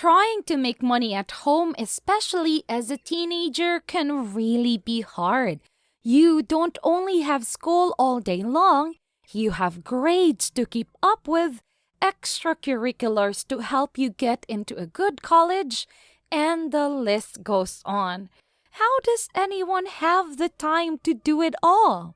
Trying to make money at home, especially as a teenager, can really be hard. You don't only have school all day long, you have grades to keep up with, extracurriculars to help you get into a good college, and the list goes on. How does anyone have the time to do it all?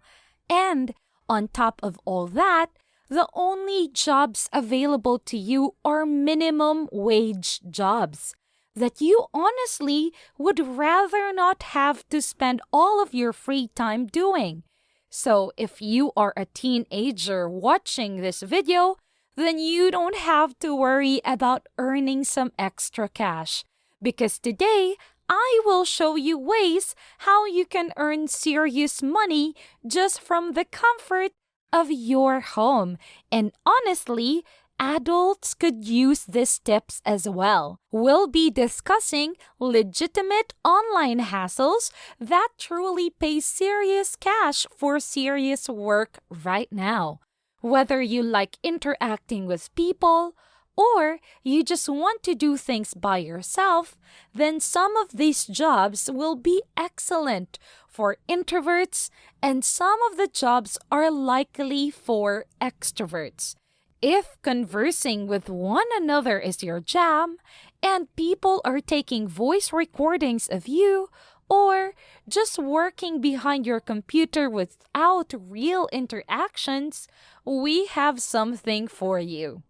And on top of all that, the only jobs available to you are minimum wage jobs that you honestly would rather not have to spend all of your free time doing. So if you are a teenager watching this video, then you don't have to worry about earning some extra cash. Because today, I will show you ways how you can earn serious money just from the comfort of your home. And honestly, adults could use these tips as well. We'll be discussing legitimate online hassles that truly pay serious cash for serious work right now. Whether you like interacting with people or you just want to do things by yourself, then some of these jobs will be excellent for introverts and some of the jobs are likely for extroverts. If conversing with one another is your jam and people are taking voice recordings of you or just working behind your computer without real interactions, we have something for you.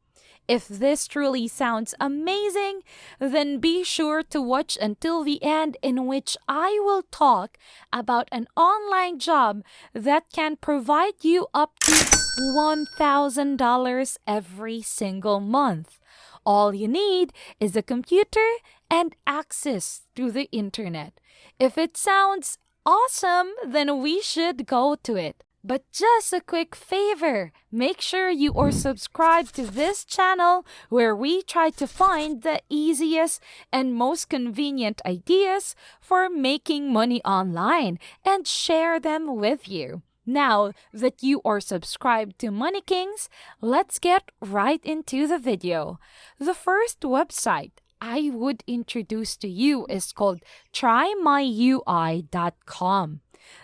If this truly sounds amazing, then be sure to watch until the end, in which I will talk about an online job that can provide you up to $1,000 every single month. All you need is a computer and access to the internet. If it sounds awesome, then we should go to it. But just a quick favor, make sure you are subscribed to this channel where we try to find the easiest and most convenient ideas for making money online and share them with you. Now that you are subscribed to Money Kings, let's get right into the video. The first website I would introduce to you is called TryMyUI.com.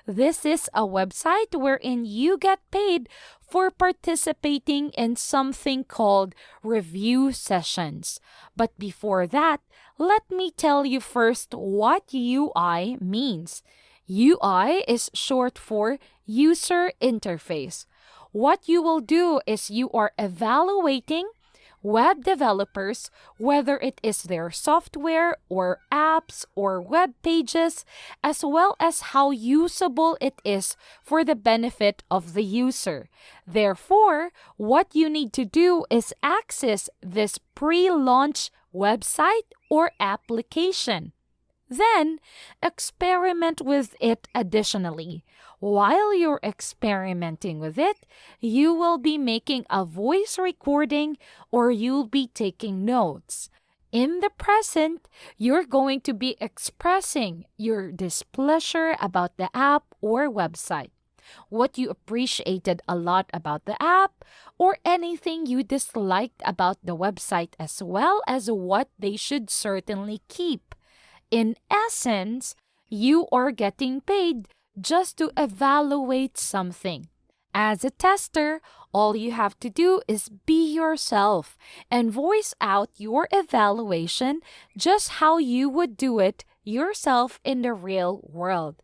This is a website wherein you get paid for participating in something called review sessions. But before that, let me tell you first what UI means. UI is short for user interface. What you will do is you are evaluating web developers, whether it is their software or apps or web pages, as well as how usable it is for the benefit of the user. Therefore, what you need to do is access this pre-launch website or application. Then, experiment with it additionally. While you're experimenting with it, you will be making a voice recording or you'll be taking notes. In the present, you're going to be expressing your displeasure about the app or website, what you appreciated a lot about the app, or anything you disliked about the website, as well as what they should certainly keep. In essence, you are getting paid just to evaluate something. As a tester, all you have to do is be yourself and voice out your evaluation just how you would do it yourself in the real world.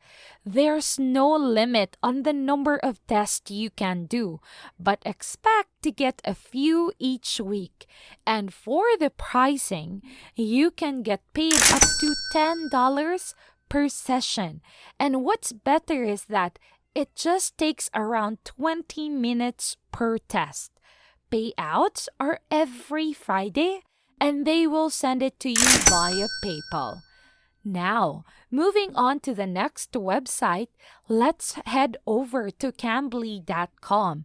There's no limit on the number of tests you can do, but expect to get a few each week. And for the pricing, you can get paid up to $10 per session. And what's better is that it just takes around 20 minutes per test. Payouts are every Friday and they will send it to you via PayPal. Now, moving on to the next website, let's head over to Cambly.com.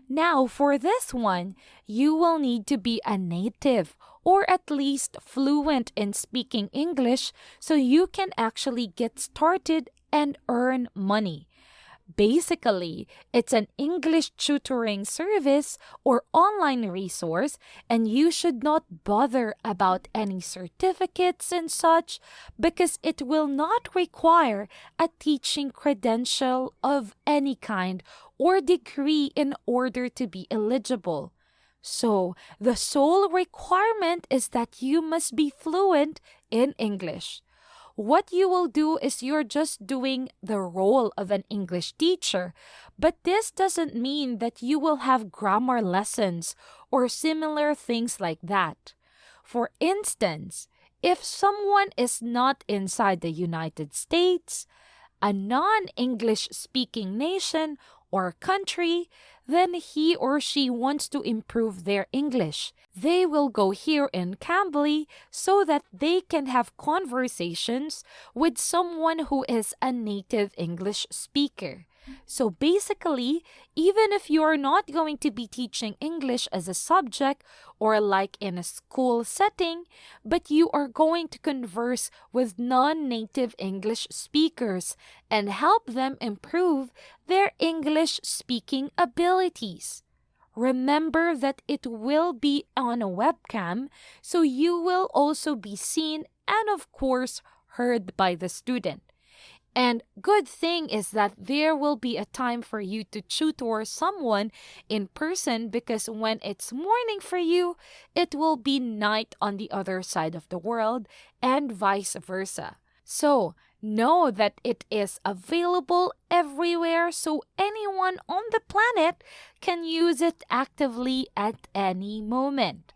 Now, for this one, you will need to be a native or at least fluent in speaking English so you can actually get started and earn money. Basically, it's an English tutoring service or online resource, and you should not bother about any certificates and such because it will not require a teaching credential of any kind or degree in order to be eligible. So, the sole requirement is that you must be fluent in English. What you will do is you're just doing the role of an English teacher, but this doesn't mean that you will have grammar lessons or similar things like that. For instance, if someone is not inside the United States, a non-English speaking nation or country, then he or she wants to improve their English. They will go here in Cambly so that they can have conversations with someone who is a native English speaker. So basically, even if you are not going to be teaching English as a subject or like in a school setting, but you are going to converse with non-native English speakers and help them improve their English speaking abilities. Remember that it will be on a webcam, so you will also be seen and of course heard by the student. And good thing is that there will be a time for you to tutor someone in person because when it's morning for you, it will be night on the other side of the world and vice versa. So, know that it is available everywhere so anyone on the planet can use it actively at any moment.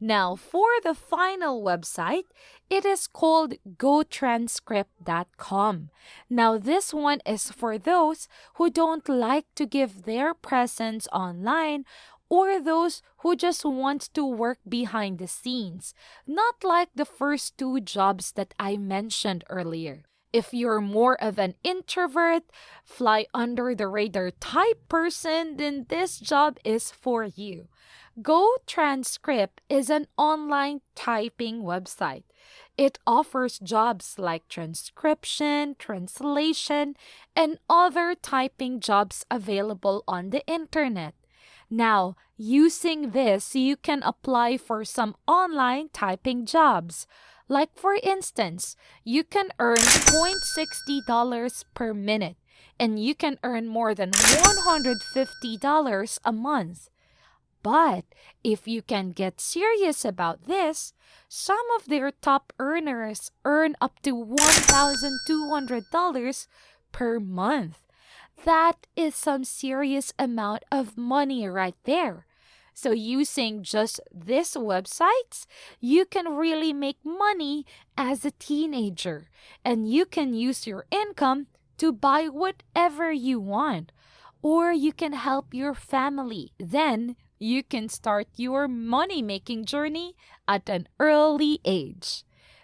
Now, for the final website, it is called gotranscript.com. Now, this one is for those who don't like to give their presence online or those who just want to work behind the scenes, not like the first two jobs that I mentioned earlier. If you're more of an introvert, fly under the radar type person, then this job is for you. GoTranscript is an online typing website. It offers jobs like transcription, translation, and other typing jobs available on the internet. Now, using this, you can apply for some online typing jobs. Like for instance, you can earn $0.60 per minute, and you can earn more than $150 a month. But if you can get serious about this, some of their top earners earn up to $1,200 per month. That is some serious amount of money right there. So using just these websites, you can really make money as a teenager, and you can use your income to buy whatever you want, or you can help your family. Then you can start your money-making journey at an early age.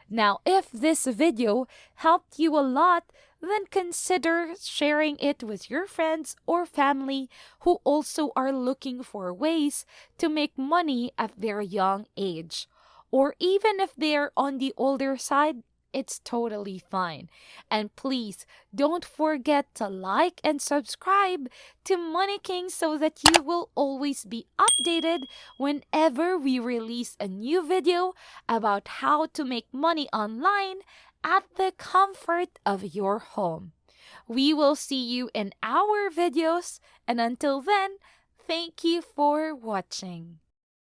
Now, if this video helped you a lot, then consider sharing it with your friends or family who also are looking for ways to make money at their young age. Or even if they're on the older side, it's totally fine. And please don't forget to like and subscribe to Money King so that you will always be updated whenever we release a new video about how to make money online at the comfort of your home. We will see you in our videos, and until then, thank you for watching.